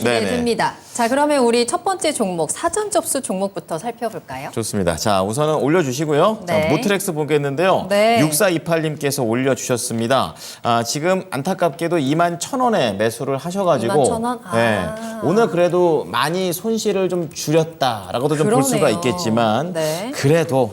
기대됩니다. 자, 그러면 우리 첫 번째 종목, 사전 접수 종목부터 살펴볼까요? 좋습니다. 자, 우선은 올려주시고요. 네. 자, 모트렉스 보겠는데요. 네. 6428님께서 올려주셨습니다. 지금 안타깝게도 21,000원에 매수를 하셔가지고 21,000원? 네, 오늘 그래도 많이 손실을 좀 줄였다라고도 좀 볼 수가 그러네요. 있겠지만 네. 그래도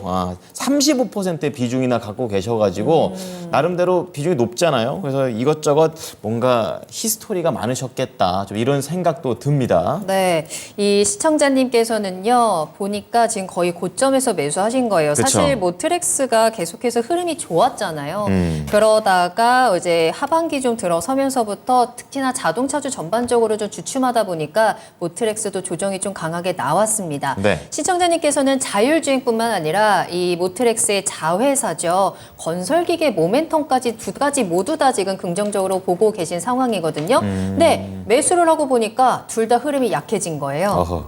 35%의 비중이나 갖고 계셔가지고 나름대로 비중이 높잖아요. 그래서 이것저것 뭔가 히스토리가 많으셨겠다. 좀 이런 생각도 듭니다. 네, 이 시청자님께서는요, 보니까 지금 거의 고점에서 매수하신 거예요. 그쵸. 사실 모트렉스가 계속해서 흐름이 좋았잖아요. 그러다가 이제 하반기 좀 들어서면서부터 특히나 자동차주 전반적으로 좀 주춤하다 보니까 모트렉스도 조정이 좀 강하게 나왔습니다. 네. 시청자님께서는 자율주행뿐만 아니라 이 모트렉스의 자회사죠. 건설기계 모멘텀까지 두 가지 모두 다 지금 긍정적으로 보고 계신 상황이거든요. 네, 매수를 하고 보니까 둘 다 흐름이 약해진 거예요. 어허.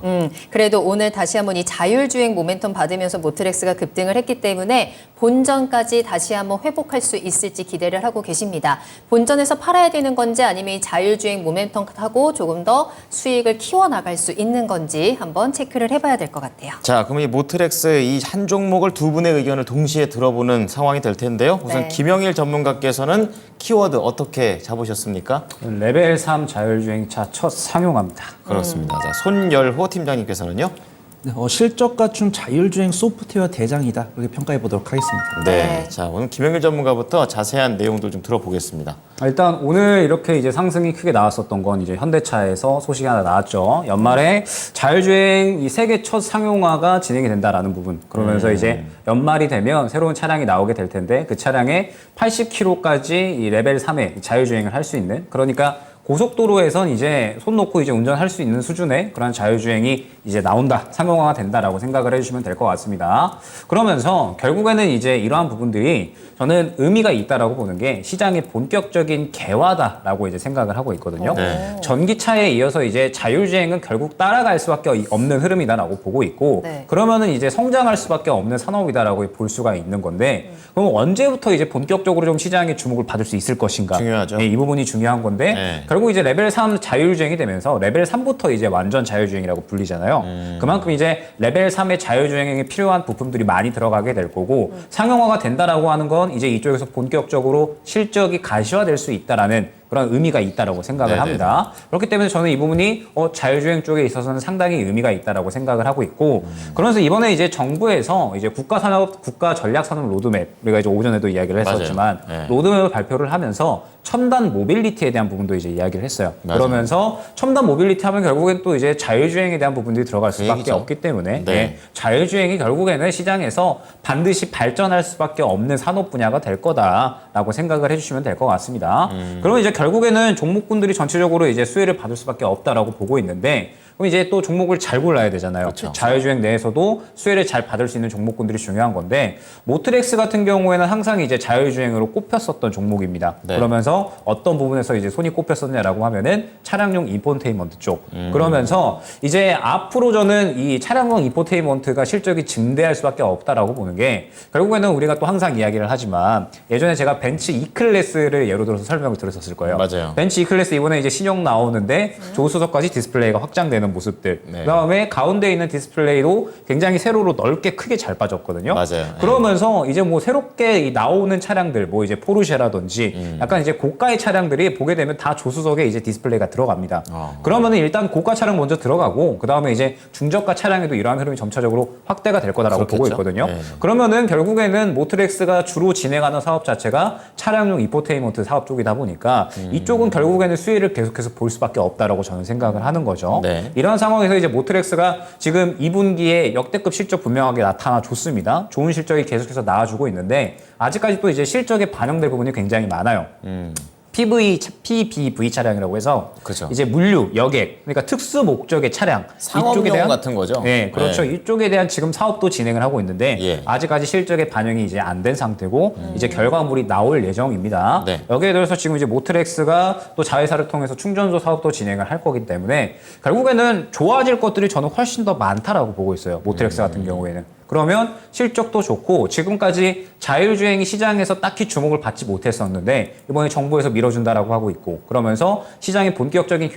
그래도 오늘 다시 한번 이 자율주행 모멘텀 받으면서 모트렉스가 급등을 했기 때문에 본전까지 다시 한번 회복할 수 있을지 기대를 하고 계십니다. 본전에서 팔아야 되는 건지 아니면 이 자율주행 모멘텀 타고 조금 더 수익을 키워나갈 수 있는 건지 한번 체크를 해봐야 될 것 같아요. 자, 그럼 이 모트렉스 이 한 종목을 두 분의 의견을 동시에 들어보는 상황이 될 텐데요. 우선 네. 김영일 전문가께서는 키워드 어떻게 잡으셨습니까? 레벨 3 자율주행차 첫 상용화입니다. 그렇습니다. 자, 손열호 팀장님께서는요? 네, 실적 갖춘 자율주행 소프트웨어 대장이다. 그렇게 평가해 보도록 하겠습니다. 네. 자, 오늘 김영일 전문가부터 자세한 내용들 좀 들어보겠습니다. 일단 오늘 이렇게 이제 상승이 크게 나왔었던 건 이제 현대차에서 소식이 하나 나왔죠. 연말에 자율주행 이 세계 첫 상용화가 진행이 된다라는 부분. 그러면서 이제 연말이 되면 새로운 차량이 나오게 될 텐데 그 차량에 80km까지 이 레벨 3의 자율주행을 할 수 있는, 그러니까 고속도로에선 이제 손 놓고 이제 운전할 수 있는 수준의 그런 자율주행이 이제 나온다, 상용화가 된다라고 생각을 해주시면 될 것 같습니다. 그러면서 결국에는 이제 이러한 부분들이 저는 의미가 있다라고 보는 게 시장의 본격적인 개화다라고 이제 생각을 하고 있거든요. 네. 전기차에 이어서 이제 자율주행은 결국 따라갈 수밖에 없는 흐름이다라고 보고 있고, 네. 그러면은 이제 성장할 수밖에 없는 산업이다라고 볼 수가 있는 건데, 그럼 언제부터 이제 본격적으로 좀 시장의 주목을 받을 수 있을 것인가? 중요하죠. 네, 이 부분이 중요한 건데, 네. 결국 이제 레벨 3 자율주행이 되면서 레벨 3부터 이제 완전 자율주행이라고 불리잖아요. 그만큼 이제 레벨 3의 자율주행에 필요한 부품들이 많이 들어가게 될 거고, 상용화가 된다라고 하는 건 이제 이쪽에서 본격적으로 실적이 가시화될 수 있다라는 그런 의미가 있다라고 생각을 네네. 합니다. 그렇기 때문에 저는 이 부분이 자율주행 쪽에 있어서는 상당히 의미가 있다라고 생각을 하고 있고, 그러면서 이번에 이제 정부에서 이제 국가 전략 산업 로드맵, 우리가 이제 오전에도 이야기를 했었지만 맞아요. 네. 로드맵을 발표를 하면서 첨단 모빌리티에 대한 부분도 이제 이야기를 했어요. 맞아요. 그러면서 첨단 모빌리티 하면 결국엔 또 이제 자율주행에 대한 부분들이 들어갈 수밖에 얘기죠. 없기 때문에 네. 네, 자율주행이 결국에는 시장에서 반드시 발전할 수밖에 없는 산업 분야가 될 거다라고 생각을 해주시면 될 것 같습니다. 그러면 이제 결국에는 종목군들이 전체적으로 이제 수혜를 받을 수밖에 없다라고 보고 있는데, 그럼 이제 또 종목을 잘 골라야 되잖아요. 그렇죠. 자율주행 내에서도 수혜를 잘 받을 수 있는 종목군들이 중요한 건데, 모트렉스 같은 경우에는 항상 이제 자율주행으로 꼽혔었던 종목입니다. 네. 그러면서 어떤 부분에서 이제 손이 꼽혔었냐라고 하면은 차량용 인포테인먼트 쪽. 그러면서 이제 앞으로 저는 이 차량용 인포테인먼트가 실적이 증대할 수밖에 없다라고 보는 게, 결국에는 우리가 또 항상 이야기를 하지만 예전에 제가 벤츠 E클래스를 예로 들어서 설명을 드렸었을 거예요. 맞아요. 벤츠 E클래스 이번에 이제 신형 나오는데 조수석까지 디스플레이가 확장되는 모습들. 네. 그다음에 가운데 있는 디스플레이도 굉장히 세로로 넓게 크게 잘 빠졌거든요. 맞아요. 그러면서 이제 뭐 새롭게 나오는 차량들, 뭐 이제 포르쉐라든지 약간 이제 고가의 차량들이 보게 되면 다 조수석에 이제 디스플레이가 들어갑니다. 그러면은 일단 고가 차량 먼저 들어가고, 그다음에 이제 중저가 차량에도 이러한 흐름이 점차적으로 확대가 될 거다라고 보고 그렇겠죠. 있거든요. 네. 그러면은 결국에는 모트렉스가 주로 진행하는 사업 자체가 차량용 인포테인먼트 사업 쪽이다 보니까 이쪽은 결국에는 수혜를 계속해서 볼 수밖에 없다라고 저는 생각을 하는 거죠. 네. 이런 상황에서 이제 모트렉스가 지금 2분기에 역대급 실적 분명하게 나타나줬습니다. 좋은 실적이 계속해서 나와주고 있는데, 아직까지 또 이제 실적에 반영될 부분이 굉장히 많아요. PBV 차량이라고 해서 그죠. 이제 물류, 여객, 그러니까 특수 목적의 차량 상업용 같은 거죠? 네, 그렇죠. 네. 이쪽에 대한 지금 사업도 진행을 하고 있는데 예. 아직까지 실적의 반영이 이제 안 된 상태고 이제 결과물이 나올 예정입니다. 네. 여기에 대해서 지금 이제 모트렉스가 또 자회사를 통해서 충전소 사업도 진행을 할 거기 때문에 결국에는 좋아질 것들이 저는 훨씬 더 많다라고 보고 있어요. 모트렉스 같은 경우에는. 그러면 실적도 좋고 지금까지 자율주행이 시장에서 딱히 주목을 받지 못했었는데 이번에 정부에서 밀어준다라고 하고 있고 그러면서 시장의 본격적인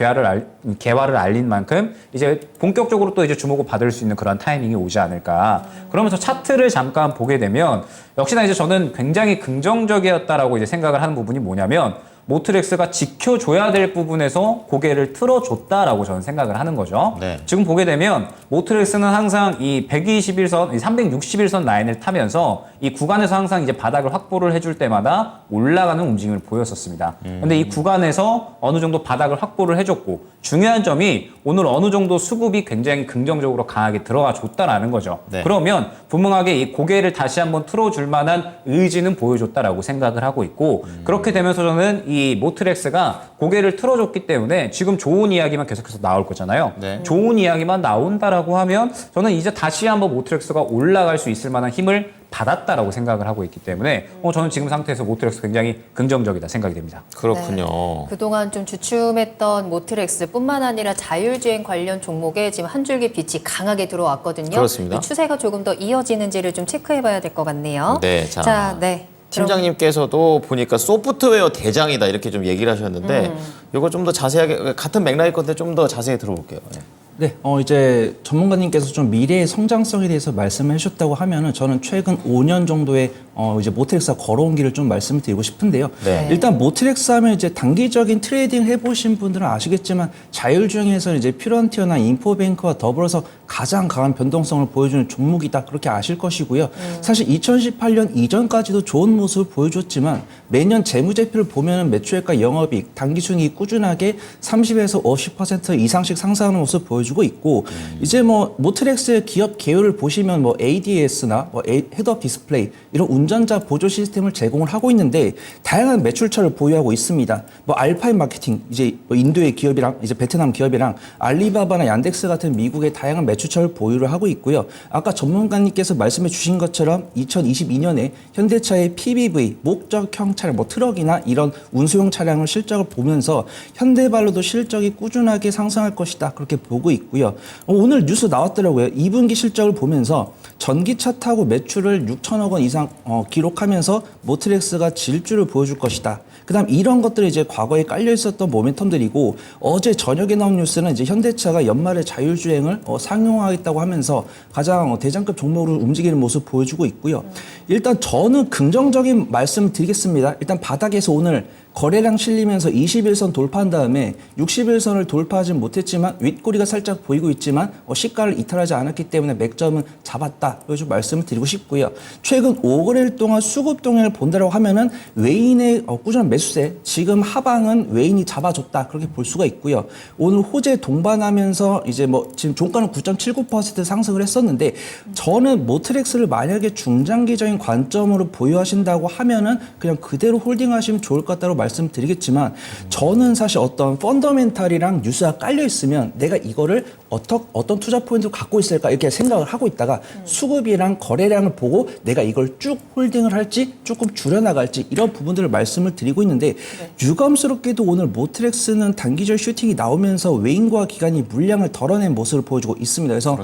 개화를 알린 만큼 이제 본격적으로 또 이제 주목을 받을 수 있는 그런 타이밍이 오지 않을까. 그러면서 차트를 잠깐 보게 되면 역시나 이제 저는 굉장히 긍정적이었다라고 이제 생각을 하는 부분이 뭐냐면 모트렉스가 지켜줘야 될 부분에서 고개를 틀어줬다라고 저는 생각을 하는 거죠. 네. 지금 보게 되면 모트렉스는 항상 이 121선, 이 361선 라인을 타면서 이 구간에서 항상 이제 바닥을 확보를 해줄 때마다 올라가는 움직임을 보였었습니다. 근데 이 구간에서 어느 정도 바닥을 확보를 해줬고 중요한 점이 오늘 어느 정도 수급이 굉장히 긍정적으로 강하게 들어가 줬다라는 거죠. 네. 그러면 분명하게 이 고개를 다시 한번 틀어줄 만한 의지는 보여줬다라고 생각을 하고 있고 그렇게 되면서 저는 이 모트렉스가 고개를 틀어줬기 때문에 지금 좋은 이야기만 계속해서 나올 거잖아요. 네. 좋은 이야기만 나온다라고 하면 저는 이제 다시 한번 모트렉스가 올라갈 수 있을 만한 힘을 받았다라고 생각을 하고 있기 때문에 저는 지금 상태에서 모트렉스 굉장히 긍정적이다 생각이 됩니다. 그렇군요. 네. 그동안 좀 주춤했던 모트렉스뿐만 아니라 자율주행 관련 종목에 지금 한 줄기 빛이 강하게 들어왔거든요. 그렇습니다. 이 추세가 조금 더 이어지는지를 좀 체크해봐야 될 것 같네요. 네, 자, 네. 팀장님께서도 보니까 소프트웨어 대장이다 이렇게 좀 얘기를 하셨는데 이거 좀 더 자세하게 같은 맥락일 건데 좀 더 자세히 들어볼게요. 네. 네, 이제 전문가님께서 좀 미래의 성장성에 대해서 말씀을 해주셨다고 하면은 저는 최근 5년 정도의 이제 모트렉스가 걸어온 길을 좀 말씀을 드리고 싶은데요. 네. 일단 모트렉스 하면 이제 단기적인 트레이딩 해보신 분들은 아시겠지만 자율주행에서는 이제 퓨런티어나 인포뱅크와 더불어서 가장 강한 변동성을 보여주는 종목이다. 그렇게 아실 것이고요. 사실 2018년 이전까지도 좋은 모습을 보여줬지만 매년 재무제표를 보면은 매출액과 영업이익, 단기순이익이 꾸준하게 30에서 50% 이상씩 상승하는 모습을 보여주고 있고 이제 뭐 모트렉스의 기업 개요를 보시면 뭐 ADS나 뭐 헤드업 디스플레이 이런 운전자 보조 시스템을 제공을 하고 있는데 다양한 매출처를 보유하고 있습니다. 뭐 알파인 마케팅 이제 뭐 인도의 기업이랑 이제 베트남 기업이랑 알리바바나 얀덱스 같은 미국의 다양한 매출처를 보유를 하고 있고요. 아까 전문가님께서 말씀해 주신 것처럼 2022년에 현대차의 PBV 목적형 차량 뭐 트럭이나 이런 운수용 차량을 실적을 보면서 현대발로도 실적이 꾸준하게 상승할 것이다. 그렇게 보고 있고요. 오늘 뉴스 나왔더라고요. 2분기 실적을 보면서 전기차 타고 매출을 6천억 원 이상 기록하면서 모트렉스가 질주를 보여줄 것이다. 그다음 이런 것들이 이제 과거에 깔려 있었던 모멘텀들이고 어제 저녁에 나온 뉴스는 이제 현대차가 연말에 자율주행을 상용화하겠다고 하면서 가장 대장급 종목으로 움직이는 모습 보여주고 있고요. 일단 저는 긍정적인 말씀 드리겠습니다. 일단 바닥에서 오늘 거래량 실리면서 21선 돌파한 다음에 61선을 돌파하진 못했지만 윗꼬리가 살짝 보이고 있지만 시가를 이탈하지 않았기 때문에 맥점은 잡았다. 이걸 좀 말씀을 드리고 싶고요. 최근 5거래일 동안 수급 동향을 본다라고 하면은 외인의 꾸준한 매수세, 지금 하방은 외인이 잡아줬다. 그렇게 볼 수가 있고요. 오늘 호재 동반하면서 이제 뭐 지금 종가는 9.79% 상승을 했었는데 저는 모트렉스를 만약에 중장기적인 관점으로 보유하신다고 하면은 그냥 그대로 홀딩하시면 좋을 것 같다고 말씀드리겠지만 저는 사실 어떤 펀더멘탈이랑 뉴스가 깔려 있으면 내가 이거를 어떤 투자 포인트를 갖고 있을까 이렇게 생각을 하고 있다가 수급이랑 거래량을 보고 내가 이걸 쭉 홀딩을 할지 조금 줄여나갈지 이런 부분들을 말씀을 드리고 있는데 유감스럽게도 오늘 모트렉스는 단기적 슈팅이 나오면서 외인과 기관이 물량을 덜어낸 모습을 보여주고 있습니다. 그래서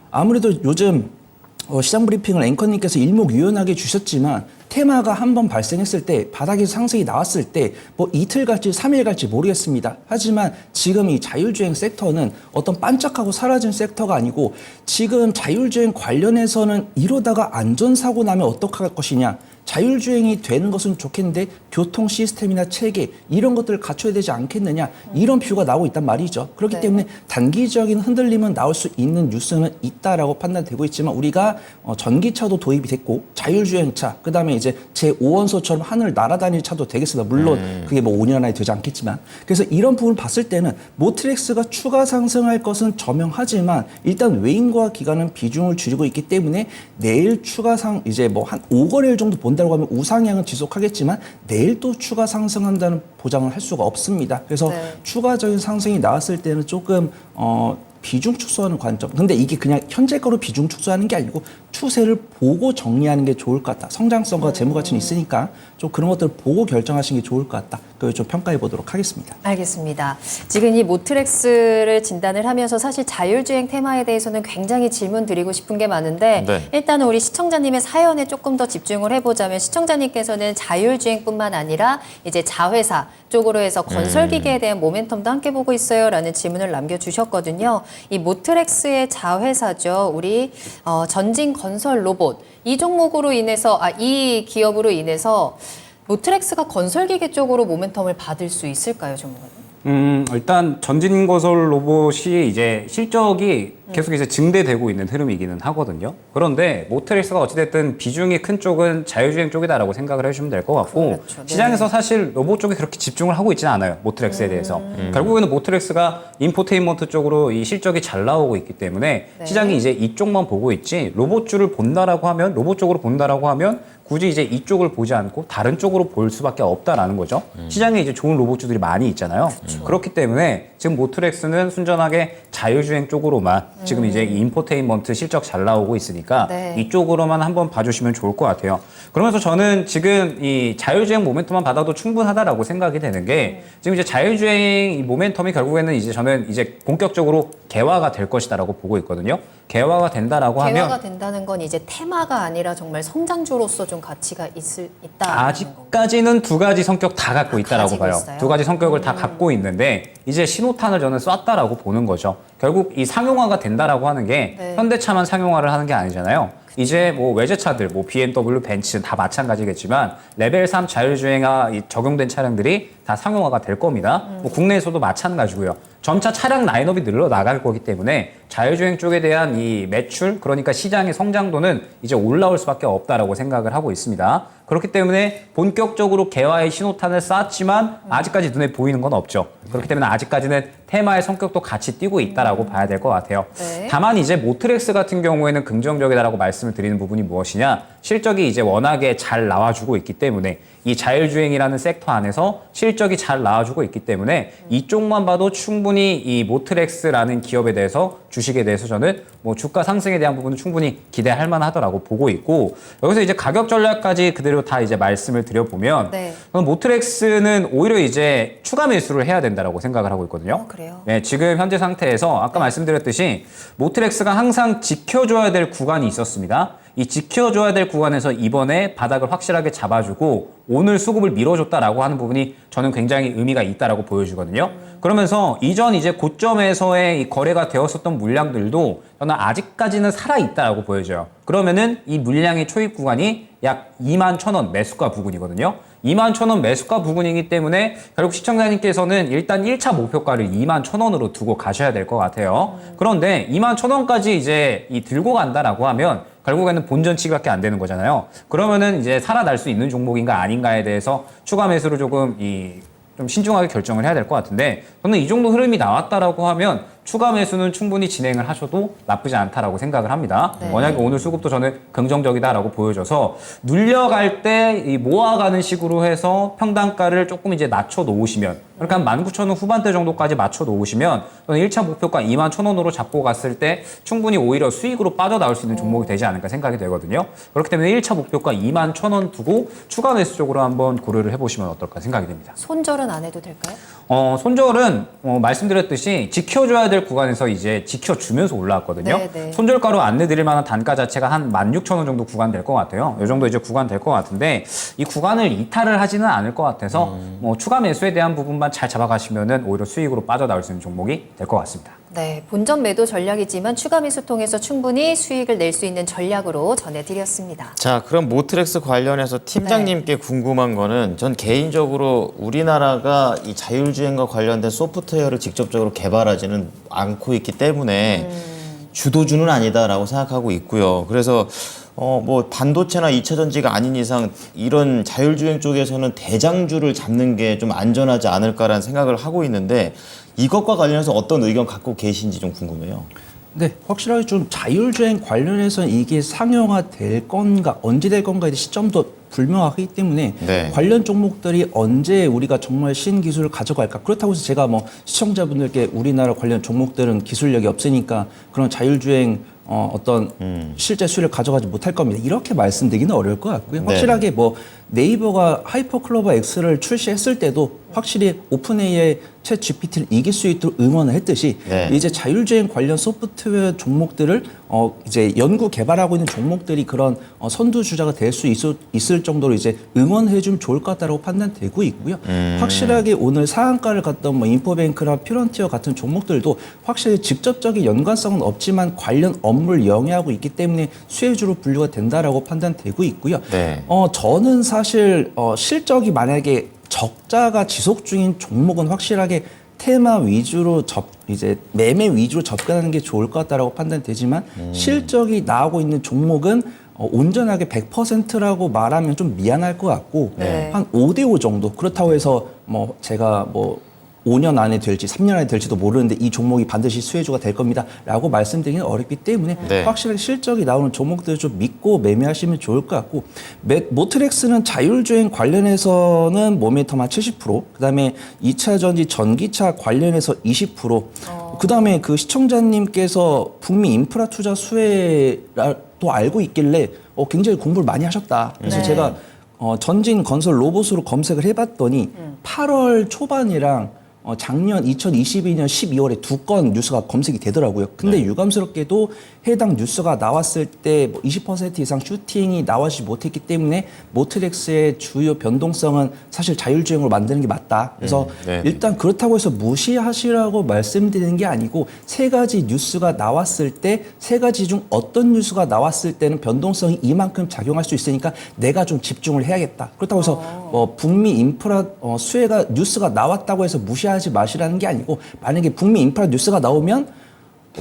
아무래도 요즘 시장 브리핑을 앵커님께서 일목요연하게 주셨지만 테마가 한번 발생했을 때 바닥에서 상승이 나왔을 때 뭐 이틀 갈지 3일 갈지 모르겠습니다. 하지만 지금 이 자율주행 섹터는 어떤 반짝하고 사라진 섹터가 아니고 지금 자율주행 관련해서는 이러다가 안전사고 나면 어떡할 것이냐. 자율주행이 되는 것은 좋겠는데 교통 시스템이나 체계 이런 것들을 갖춰야 되지 않겠느냐 이런 뷰가 나오고 있단 말이죠. 그렇기 때문에 단기적인 흔들림은 나올 수 있는 뉴스는 있다라고 판단되고 있지만 우리가 전기차도 도입이 됐고 자율주행차 그다음에 이제 제5원소처럼 하늘 날아다닐 차도 되겠습니다. 물론 그게 뭐 5년 안에 되지 않겠지만 그래서 이런 부분을 봤을 때는 모트렉스가 추가 상승할 것은 저명하지만 일단 외인과 기관은 비중을 줄이고 있기 때문에 내일 추가 이제 뭐 한 5거래일 정도 본다고 하면 우상향은 지속하겠지만 내일 또 추가 상승한다는 보장을 할 수가 없습니다. 그래서 추가적인 상승이 나왔을 때는 조금 비중 축소하는 관점. 근데 이게 그냥 현재 거로 비중 축소하는 게 아니고 추세를 보고 정리하는 게 좋을 것 같다. 성장성과 재무 가치는 있으니까 좀 그런 것들을 보고 결정하시는 게 좋을 것 같다. 가볍게 좀 평가해 보도록 하겠습니다. 알겠습니다. 지금 이 모트렉스를 진단을 하면서 사실 자율주행 테마에 대해서는 굉장히 질문 드리고 싶은 게 많은데 네. 일단은 우리 시청자님의 사연에 조금 더 집중을 해보자면 시청자님께서는 자율주행뿐만 아니라 이제 자회사 쪽으로 해서 건설기계에 대한 모멘텀도 함께 보고 있어요라는 질문을 남겨주셨거든요. 이 모트렉스의 자회사죠. 우리 전진 건설 로봇 이 종목으로 인해서 이 기업으로 인해서 모트렉스가 건설기계 쪽으로 모멘텀을 받을 수 있을까요, 전문가님? 일단 전진건설 로봇이 이제 실적이 계속 이제 증대되고 있는 흐름이기는 하거든요. 그런데 모트렉스가 어찌됐든 비중이 큰 쪽은 자율주행 쪽이다라고 생각을 해주시면 될 것 같고 그렇죠. 네. 시장에서 사실 로봇 쪽에 그렇게 집중을 하고 있지는 않아요. 모트렉스에 대해서. 결국에는 모트렉스가 인포테인먼트 쪽으로 이 실적이 잘 나오고 있기 때문에 네. 시장이 이제 이쪽만 보고 있지 로봇주를 본다라고 하면 로봇 쪽으로 본다라고 하면 굳이 이제 이쪽을 보지 않고 다른 쪽으로 볼 수밖에 없다라는 거죠. 시장에 이제 좋은 로봇주들이 많이 있잖아요. 그렇기 때문에 지금 모트렉스는 순전하게 자율주행 쪽으로만 지금 이제 이 인포테인먼트 실적 잘 나오고 있으니까 네. 이쪽으로만 한번 봐주시면 좋을 것 같아요. 그러면서 저는 지금 이 자율주행 모멘텀만 받아도 충분하다라고 생각이 되는 게 지금 이제 자율주행 이 모멘텀이 결국에는 이제 저는 이제 본격적으로 개화가 될 것이다라고 보고 있거든요. 개화가 된다라고 하면 개화가 된다는 건 이제 테마가 아니라 정말 성장주로서 좀 가치가 있다. 아직까지는 두 가지 성격 다 갖고 있다라고 가지고 봐요. 있어요? 두 가지 성격을 다 갖고 있는데 이제 신호탄을 저는 쐈다라고 보는 거죠. 결국 이 상용화가 된다라고 하는 게 네. 현대차만 상용화를 하는 게 아니잖아요. 이제 뭐 외제차들, 뭐 BMW, 벤츠 다 마찬가지겠지만 레벨 3 자율주행화 적용된 차량들이 다 상용화가 될 겁니다. 뭐 국내에서도 마찬가지고요. 점차 차량 라인업이 늘어 나갈 거기 때문에 자율주행 쪽에 대한 이 매출, 그러니까 시장의 성장도는 이제 올라올 수밖에 없다라고 생각을 하고 있습니다. 그렇기 때문에 본격적으로 개화의 신호탄을 쐈지만 아직까지 눈에 보이는 건 없죠. 그렇기 때문에 아직까지는 테마의 성격도 같이 띄고 있다라고 봐야 될 것 같아요. 네. 다만 이제 모트렉스 같은 경우에는 긍정적이다라고 말씀을 드리는 부분이 무엇이냐? 실적이 이제 워낙에 잘 나와주고 있기 때문에 이 자율주행이라는 섹터 안에서 실적이 잘 나와주고 있기 때문에 이쪽만 봐도 충분히 이 모트렉스라는 기업에 대해서 주식에 대해서 저는 뭐 주가 상승에 대한 부분은 충분히 기대할 만하더라고 보고 있고 여기서 이제 가격 전략까지 그대로 다 이제 말씀을 드려보면 네. 저는 모트렉스는 오히려 이제 추가 매수를 해야 된다라고 생각을 하고 있거든요. 그래요? 네, 지금 현재 상태에서 아까 말씀드렸듯이 모트렉스가 항상 지켜줘야 될 구간이 있었습니다. 이 지켜줘야 될 구간에서 이번에 바닥을 확실하게 잡아주고 오늘 수급을 밀어줬다라고 하는 부분이 저는 굉장히 의미가 있다라고 보여주거든요. 그러면서 이전 이제 고점에서의 이 거래가 되었었던 물량들도 저는 아직까지는 살아있다라고 보여져요. 그러면은 이 물량의 초입 구간이 약 21,000원 매수가 부근이거든요. 21,000원 매수가 부근이기 때문에 결국 시청자님께서는 일단 1차 목표가를 21,000원으로 두고 가셔야 될 것 같아요. 그런데 21,000원까지 이제 들고 간다라고 하면 결국에는 본전치기밖에 안 되는 거잖아요. 그러면은 이제 살아날 수 있는 종목인가 아닌가에 대해서 추가 매수를 조금 좀 신중하게 결정을 해야 될 것 같은데 저는 이 정도 흐름이 나왔다라고 하면 추가 매수는 충분히 진행을 하셔도 나쁘지 않다라고 생각을 합니다. 네. 워낙에 오늘 수급도 저는 긍정적이다라고 보여져서 눌려갈 때 이 모아가는 식으로 해서 평단가를 조금 이제 낮춰 놓으시면 그러니까 한 19,000원 후반대 정도까지 맞춰 놓으시면 저는 1차 목표가 21,000원으로 잡고 갔을 때 충분히 오히려 수익으로 빠져나올 수 있는 종목이 되지 않을까 생각이 되거든요. 그렇기 때문에 1차 목표가 21,000원 두고 추가 매수 쪽으로 한번 고려를 해보시면 어떨까 생각이 됩니다. 손절은 안 해도 될까요? 손절은 말씀드렸듯이 지켜줘야 될 구간에서 이제 지켜주면서 올라왔거든요. 네, 네. 손절가로 안내드릴 만한 단가 자체가 한 16,000원 정도 구간 될 것 같아요. 이 정도 이제 구간 될 것 같은데 이 구간을 이탈을 하지는 않을 것 같아서 뭐 추가 매수에 대한 부분만 잘 잡아가시면은 오히려 수익으로 빠져나올 수 있는 종목이 될 것 같습니다. 네, 본전 매도 전략이지만 추가 매수 통해서 충분히 수익을 낼 수 있는 전략으로 전해드렸습니다. 자, 그럼 모트렉스 관련해서 팀장님께 궁금한 거는 전 개인적으로 우리나라가 이 자율주행과 관련된 소프트웨어를 직접적으로 개발하지는 않고 있기 때문에 주도주는 아니다라고 생각하고 있고요. 그래서 뭐 반도체나 2차 전지가 아닌 이상 이런 자율주행 쪽에서는 대장주를 잡는 게 좀 안전하지 않을까라는 생각을 하고 있는데 이것과 관련해서 어떤 의견 갖고 계신지 좀 궁금해요. 네, 확실하게 좀 자율주행 관련해서 이게 상용화 될 건가, 언제 될 건가에 대한 시점도 불명확하기 때문에 네. 관련 종목들이 언제 우리가 정말 신기술을 가져갈까. 그렇다고 해서 제가 뭐 시청자분들께 우리나라 관련 종목들은 기술력이 없으니까 그런 자율주행 어떤 실제 수를 가져가지 못할 겁니다. 이렇게 말씀드리기는 어려울 것 같고요. 네. 확실하게 뭐 네이버가 하이퍼클로버 X를 출시했을 때도 확실히 오픈 AI의 챗 GPT를 이길 수 있도록 응원을 했듯이 네. 이제 자율주행 관련 소프트웨어 종목들을 이제 연구 개발하고 있는 종목들이 그런 선두주자가 될 수 있을 정도로 이제 응원해주면 좋을 것 같다고 판단되고 있고요. 확실하게 오늘 상한가를 갔던 뭐 인포뱅크나 퓨런티어 같은 종목들도 확실히 직접적인 연관성은 없지만 관련 업무를 영위하고 있기 때문에 수혜주로 분류가 된다라고 판단되고 있고요. 네. 저는 사실 실적이 만약에 적자가 지속 중인 종목은 확실하게 테마 위주로 이제 매매 위주로 접근하는 게 좋을 것 같다라고 판단되지만 실적이 나오고 있는 종목은 온전하게 100%라고 말하면 좀 미안할 것 같고 네. 한 5대5 정도 그렇다고 해서 뭐 제가 뭐 5년 안에 될지 3년 안에 될지도 모르는데 이 종목이 반드시 수혜주가 될 겁니다 라고 말씀드리기는 어렵기 때문에 네. 확실하게 실적이 나오는 종목들을 좀 믿고 매매하시면 좋을 것 같고 모트렉스는 자율주행 관련해서는 모멘텀 한 70%, 그다음에 2차 전지 전기차 관련해서 20%, 그다음에 그 시청자님께서 북미 인프라 투자 수혜도 알고 있길래 굉장히 공부를 많이 하셨다. 그래서 네. 제가 전진 건설 로봇으로 검색을 해봤더니 8월 초반이랑 작년 2022년 12월에 2건 뉴스가 검색이 되더라고요. 근데 유감스럽게도 해당 뉴스가 나왔을 때 20% 이상 슈팅이 나오지 못했기 때문에 모트렉스의 주요 변동성은 사실 자율주행으로 만드는 게 맞다. 그래서 네. 일단 그렇다고 해서 무시하시라고 말씀드리는 게 아니고 세 가지 뉴스가 나왔을 때 세 가지 중 어떤 뉴스가 나왔을 때는 변동성이 이만큼 작용할 수 있으니까 내가 좀 집중을 해야겠다. 그렇다고 해서 북미 인프라 수혜가 뉴스가 나왔다고 해서 무시하지 마시라는 게 아니고 만약에 북미 인프라 뉴스가 나오면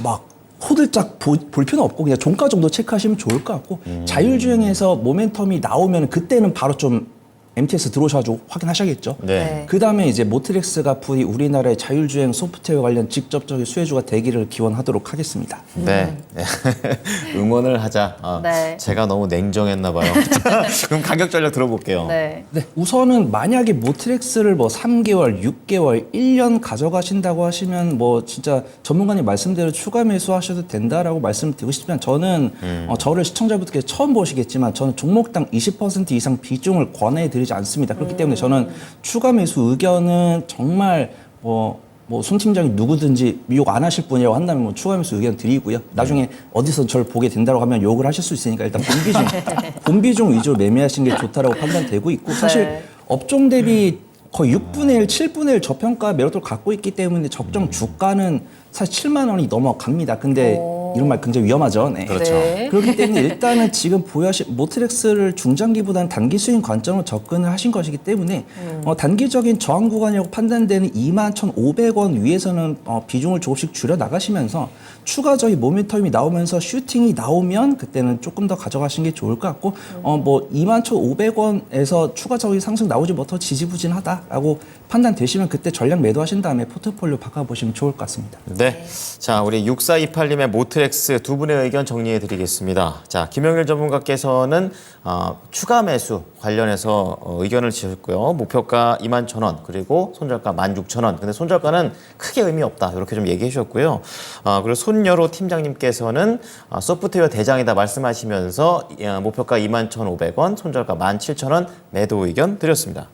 막 호들짝 볼 필요는 없고 그냥 종가 정도 체크하시면 좋을 것 같고 자율주행에서 모멘텀이 나오면 그때는 바로 좀 MTS 들어오셔가지고 확인하셔야겠죠. 네. 그 다음에 이제 모트렉스가 부디 우리나라의 자율주행 소프트웨어 관련 직접적인 수혜주가 되기를 기원하도록 하겠습니다. 네. 네. 응원을 하자. 네. 제가 너무 냉정했나 봐요. 그럼 가격 전략 들어볼게요. 네. 네, 우선은 만약에 모트렉스를 뭐 3개월, 6개월, 1년 가져가신다고 하시면 뭐 진짜 전문가님 말씀대로 추가 매수하셔도 된다라고 말씀드리고 싶지만 저는 저를 시청자분들께서 처음 보시겠지만 저는 종목당 20% 이상 비중을 권해드리지 않습니다. 그렇기 때문에 저는 추가 매수 의견은 정말 뭐 손 팀장이 누구든지 욕 안 하실 분이라고 한다면 뭐 추가 매수 의견 드리고요. 나중에 어디서 저를 보게 된다고 하면 욕을 하실 수 있으니까 일단 본비중 위주로 매매하시는 게 좋다라고 판단되고 있고 사실 네. 업종 대비 거의 6분의 1, 7분의 1 저평가 매력도를 갖고 있기 때문에 적정 주가는 사실 7만 원이 넘어갑니다. 근데 이런 말 굉장히 위험하죠. 네. 그렇죠. 네. 그렇기 때문에 일단은 지금 보유하신 모트렉스를 중장기보다는 단기 수익 관점으로 접근을 하신 것이기 때문에 단기적인 저항 구간이라고 판단되는 21,500원 위에서는 비중을 조금씩 줄여 나가시면서 추가적인 모멘텀이 나오면서 슈팅이 나오면 그때는 조금 더 가져가시는 게 좋을 것 같고 뭐 21,500원에서 추가적인 상승 나오지 못하고 지지부진하다라고 판단되시면 그때 전략 매도하신 다음에 포트폴리오 바꿔보시면 좋을 것 같습니다. 네. 자, 우리 6428님의 모트렉스 두 분의 의견 정리해 드리겠습니다. 자, 김영일 전문가께서는 추가 매수 관련해서 의견을 주셨고요. 목표가 21,000원, 그리고 손절가 16,000원. 근데 손절가는 크게 의미 없다. 이렇게 좀 얘기해 주셨고요. 그리고 손여로 팀장님께서는 소프트웨어 대장이다 말씀하시면서 목표가 21,500원, 손절가 17,000원 매도 의견 드렸습니다.